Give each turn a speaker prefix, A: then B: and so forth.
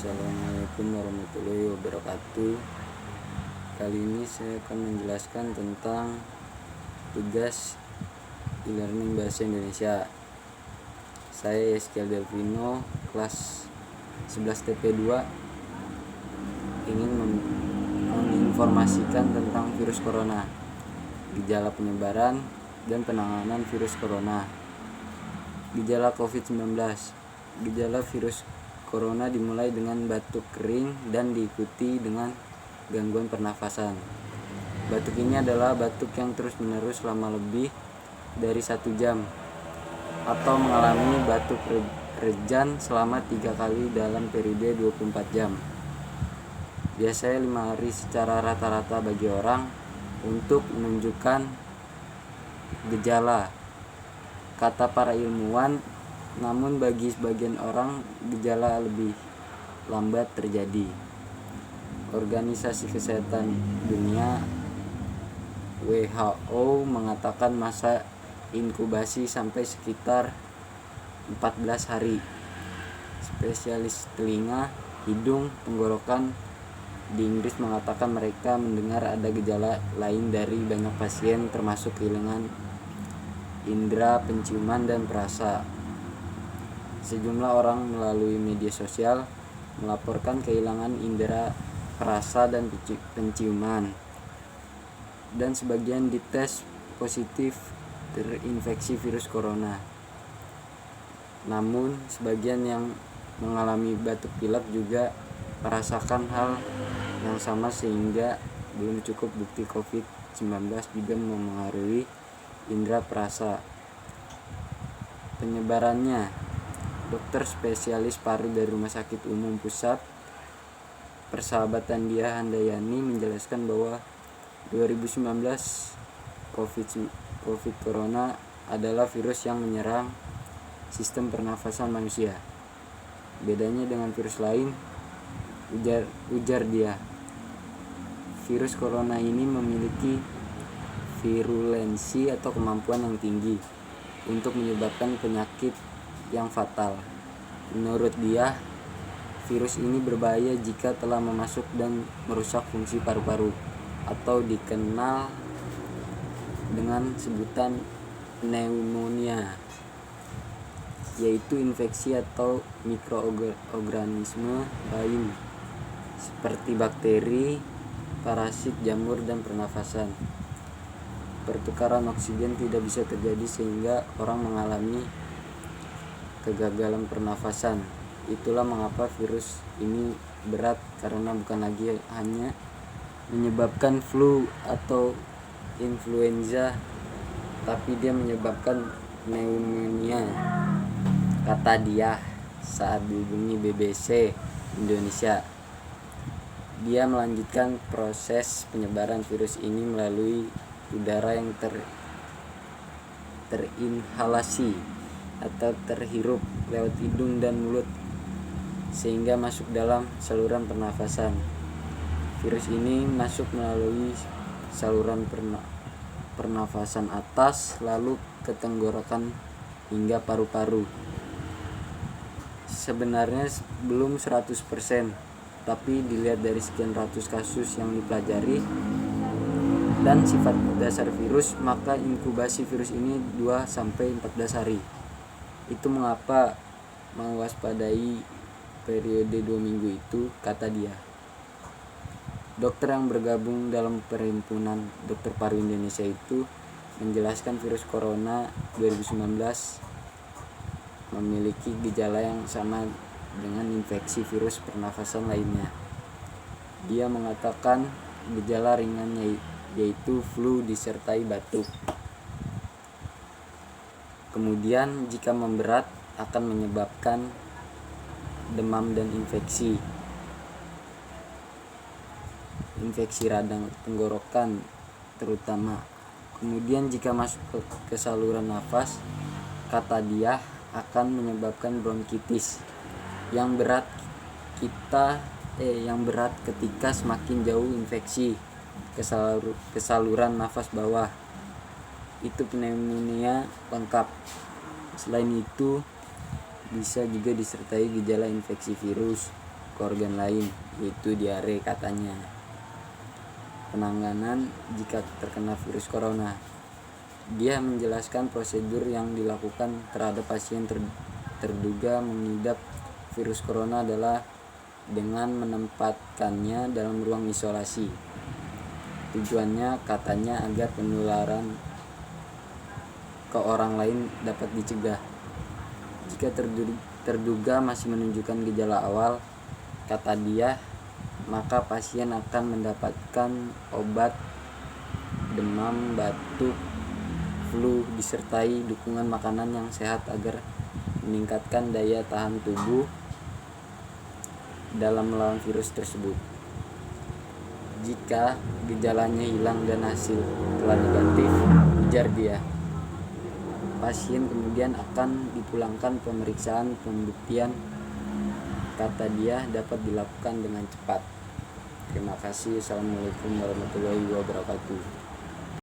A: Assalamualaikum warahmatullahi wabarakatuh. Kali ini saya akan menjelaskan tentang tugas e-learning bahasa Indonesia. Saya Yeskel Delvino, kelas 11 TP2, ingin menginformasikan tentang virus corona, gejala penyebaran dan penanganan virus corona. Gejala COVID-19. Gejala virus corona dimulai dengan batuk kering dan diikuti dengan gangguan pernafasan. Batuk ini adalah batuk yang terus-menerus selama lebih dari 1 jam atau mengalami batuk rejan selama 3 kali dalam periode 24 jam. Biasanya 5 hari secara rata-rata bagi orang untuk menunjukkan gejala, kata para ilmuwan. Namun bagi sebagian orang gejala lebih lambat terjadi. Organisasi Kesehatan Dunia WHO mengatakan masa inkubasi sampai sekitar 14 hari. Spesialis telinga, hidung, tenggorokan di Inggris mengatakan mereka mendengar ada gejala lain dari banyak pasien, termasuk kehilangan indera penciuman dan perasa. Sejumlah orang melalui media sosial melaporkan kehilangan indera perasa dan penciuman, dan sebagian dites positif terinfeksi virus corona. Namun sebagian yang mengalami batuk pilek juga merasakan hal yang sama, sehingga belum cukup bukti COVID-19 juga mempengaruhi indera perasa. Penyebarannya. Dokter spesialis paru dari Rumah Sakit Umum Pusat Persahabatan Diah Handayani menjelaskan bahwa 2019 COVID corona adalah virus yang menyerang sistem pernafasan manusia. Bedanya dengan virus lain, ujar dia, virus corona ini memiliki virulensi atau kemampuan yang tinggi untuk menyebabkan penyakit yang fatal. Menurut dia, virus ini berbahaya jika telah masuk dan merusak fungsi paru-paru, atau dikenal dengan sebutan pneumonia, yaitu infeksi atau mikroorganisme lain seperti bakteri, parasit, jamur, dan pernafasan. Pertukaran oksigen tidak bisa terjadi sehingga orang mengalami kegagalan pernafasan. Itulah mengapa virus ini berat, karena bukan lagi hanya menyebabkan flu atau influenza, tapi dia menyebabkan pneumonia, kata dia saat dihubungi BBC Indonesia. Dia melanjutkan proses penyebaran virus ini melalui udara yang terinhalasi atau terhirup lewat hidung dan mulut sehingga masuk dalam saluran pernafasan. Virus ini masuk melalui saluran pernafasan atas, lalu ke tenggorokan hingga paru-paru. Sebenarnya belum 100%, tapi dilihat dari sekian ratus kasus yang dipelajari dan sifat dasar virus, maka inkubasi virus ini 2-14 hari. Itu mengapa mewaspadai periode 2 minggu itu, kata dia. Dokter yang bergabung dalam Perhimpunan Dokter Paru Indonesia itu menjelaskan virus corona 2019 memiliki gejala yang sama dengan infeksi virus pernafasan lainnya. Dia mengatakan gejala ringannya yaitu flu disertai batuk. Kemudian jika memberat akan menyebabkan demam dan infeksi radang tenggorokan terutama. Kemudian jika masuk ke saluran nafas, kata dia, akan menyebabkan bronkitis yang berat ketika semakin jauh infeksi ke saluran nafas bawah. Itu pneumonia lengkap. Selain itu, bisa juga disertai gejala infeksi virus ke organ lain, yaitu diare katanya. Penanganan jika terkena virus corona. Dia menjelaskan prosedur yang dilakukan terhadap pasien terduga mengidap virus corona adalah dengan menempatkannya dalam ruang isolasi. Tujuannya katanya agar penularan ke orang lain dapat dicegah. Jika terduga masih menunjukkan gejala awal, kata dia, maka pasien akan mendapatkan obat demam, batuk, flu disertai dukungan makanan yang sehat agar meningkatkan daya tahan tubuh dalam melawan virus tersebut. Jika gejalanya hilang dan hasil telah negatif, ujar dia, pasien kemudian akan dipulangkan. Pemeriksaan pembuktian, kata dia, dapat dilakukan dengan cepat. Terima kasih. Assalamualaikum warahmatullahi wabarakatuh.